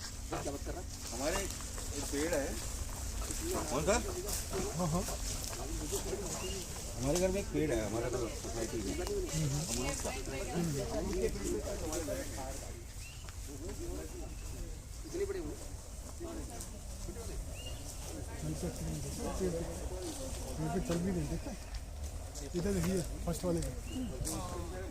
हमारे एक पेड़ है। कौन सा? हाँ हाँ, हमारे घर में एक पेड़ है, हमारे घर सोसाइटी में। चल भी नहीं देखा इधर देखिए फर्स्ट वाले का